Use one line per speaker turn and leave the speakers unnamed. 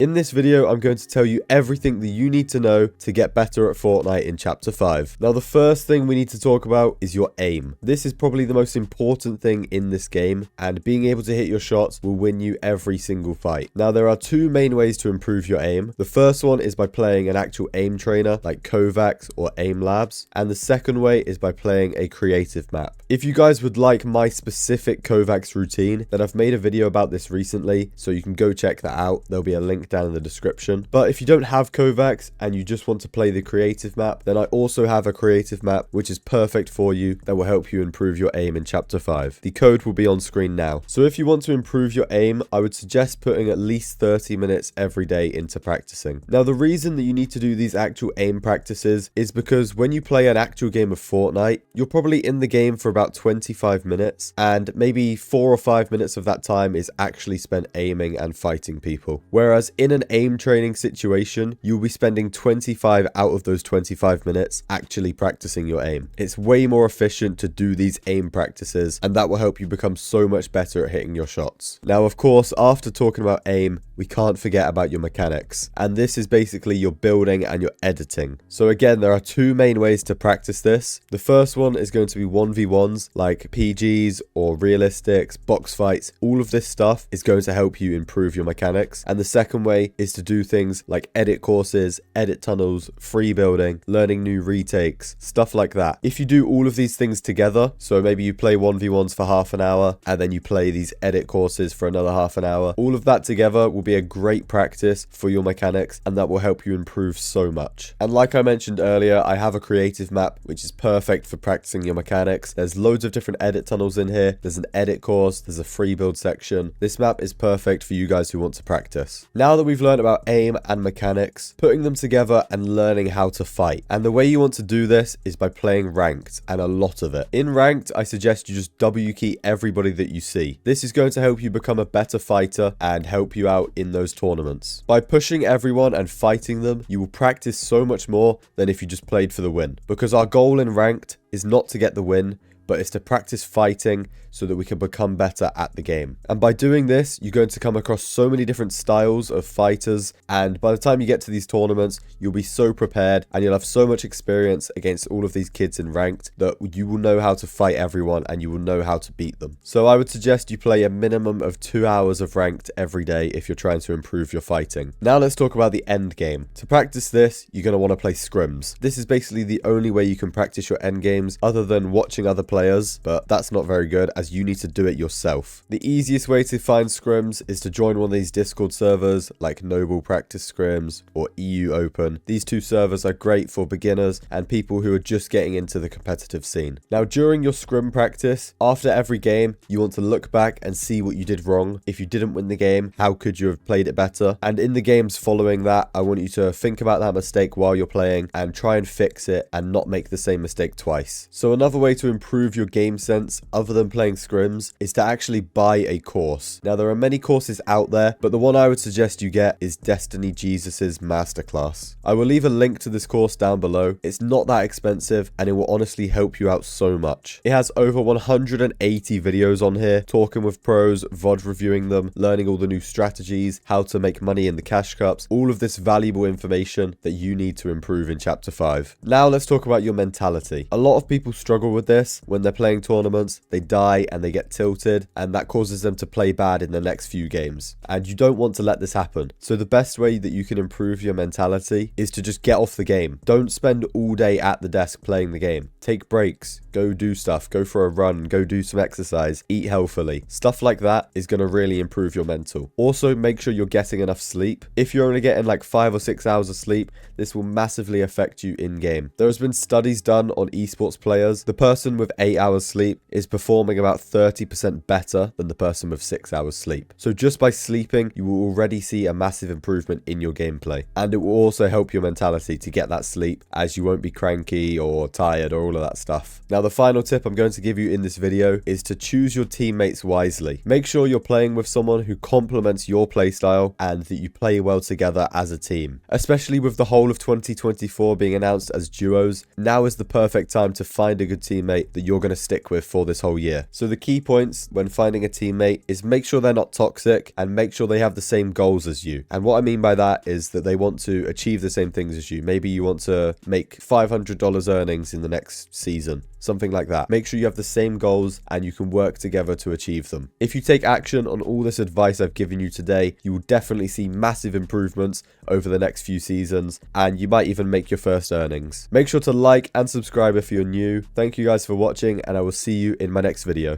In this video, I'm going to tell you everything that you need to know to get better at Fortnite in Chapter 5. Now, the first thing we need to talk about is your aim. This is probably the most important thing in this game, and being able to hit your shots will win you every single fight. Now, there are two main ways to improve your aim. The first one is by playing an actual aim trainer like Kovacs or Aim Labs, and the second way is by playing a creative map. If you guys would like my specific Kovacs routine, then I've made a video about this recently, so you can go check that out. There'll be a link down in the description. But if you don't have Kovacs and you just want to play the creative map, then I also have a creative map which is perfect for you that will help you improve your aim in Chapter 5. The code will be on screen now. So if you want to improve your aim, I would suggest putting at least 30 minutes every day into practicing. Now, the reason that you need to do these actual aim practices is because when you play an actual game of Fortnite, you're probably in the game for about 25 minutes, and maybe 4 or 5 minutes of that time is actually spent aiming and fighting people. Whereas in an aim training situation, you'll be spending 25 out of those 25 minutes actually practicing your aim. It's way more efficient to do these aim practices, and that will help you become so much better at hitting your shots. Now, of course, after talking about aim, we can't forget about your mechanics, and this is basically your building and your editing. So again, there are two main ways to practice this. The first one is going to be 1v1s like PGs or realistics, box fights. All of this stuff is going to help you improve your mechanics. And the second way is to do things like edit courses, edit tunnels, free building, learning new retakes, stuff like that. If you do all of these things together, so maybe you play 1v1s for half an hour and then you play these edit courses for another half an hour, all of that together will be a great practice for your mechanics, and that will help you improve so much. And like I mentioned earlier, I have a creative map which is perfect for practicing your mechanics. There's loads of different edit tunnels in here. There's an edit course, there's a free build section. This map is perfect for you guys who want to practice. Now that we've learned about aim and mechanics, putting them together and learning how to fight. And the way you want to do this is by playing ranked, and a lot of it. In ranked, I suggest you just W key everybody that you see. This is going to help you become a better fighter and help you out in those tournaments. By pushing everyone and fighting them, you will practice so much more than if you just played for the win. Because our goal in ranked is not to get the win, but it's to practice fighting so that we can become better at the game. And by doing this, you're going to come across so many different styles of fighters, and by the time you get to these tournaments, you'll be so prepared and you'll have so much experience against all of these kids in ranked that you will know how to fight everyone and you will know how to beat them. So I would suggest you play a minimum of 2 hours of ranked every day if you're trying to improve your fighting. Now let's talk about the end game. To practice this, you're going to want to play scrims. This is basically the only way you can practice your end games other than watching other players, but that's not very good as you need to do it yourself. The easiest way to find scrims is to join one of these Discord servers like Noble Practice Scrims or EU Open. These two servers are great for beginners and people who are just getting into the competitive scene. Now, during your scrim practice, after every game, you want to look back and see what you did wrong. If you didn't win the game, how could you have played it better? And in the games following that, I want you to think about that mistake while you're playing and try and fix it and not make the same mistake twice. So another way to improve your game sense other than playing scrims is to actually buy a course. Now, there are many courses out there, but the one I would suggest you get is Destiny Jesus's Masterclass. I will leave a link to this course down below. It's not that expensive and it will honestly help you out so much. It has over 180 videos on here, talking with pros, VOD reviewing them, learning all the new strategies, how to make money in the cash cups, all of this valuable information that you need to improve in Chapter 5. Now let's talk about your mentality. A lot of people struggle with this when they're playing tournaments. They die and they get tilted, and that causes them to play bad in the next few games, and you don't want to let this happen. So the best way that you can improve your mentality is to just get off the game. Don't spend all day at the desk playing the game. Take breaks, go do stuff, go for a run, go do some exercise, eat healthily. Stuff like that is going to really improve your mental. Also, make sure you're getting enough sleep. If you're only getting like 5 or 6 hours of sleep, this will massively affect you in game. There has been studies done on esports players. The person with 8 hours sleep is performing about 30% better than the person with 6 hours sleep. So just by sleeping, you will already see a massive improvement in your gameplay. And it will also help your mentality to get that sleep, as you won't be cranky or tired or all of that stuff. Now, the final tip I'm going to give you in this video is to choose your teammates wisely. Make sure you're playing with someone who complements your playstyle and that you play well together as a team. Especially with the whole of 2024 being announced as duos, now is the perfect time to find a good teammate that you're going to stick with for this whole year. So the key points when finding a teammate is make sure they're not toxic and make sure they have the same goals as you. And what I mean by that is that they want to achieve the same things as you. Maybe you want to make $500 earnings in the next season, something like that. Make sure you have the same goals and you can work together to achieve them. If you take action on all this advice I've given you today, you will definitely see massive improvements over the next few seasons, and you might even make your first earnings. Make sure to like and subscribe if you're new. Thank you guys for watching, and I will see you in my next video.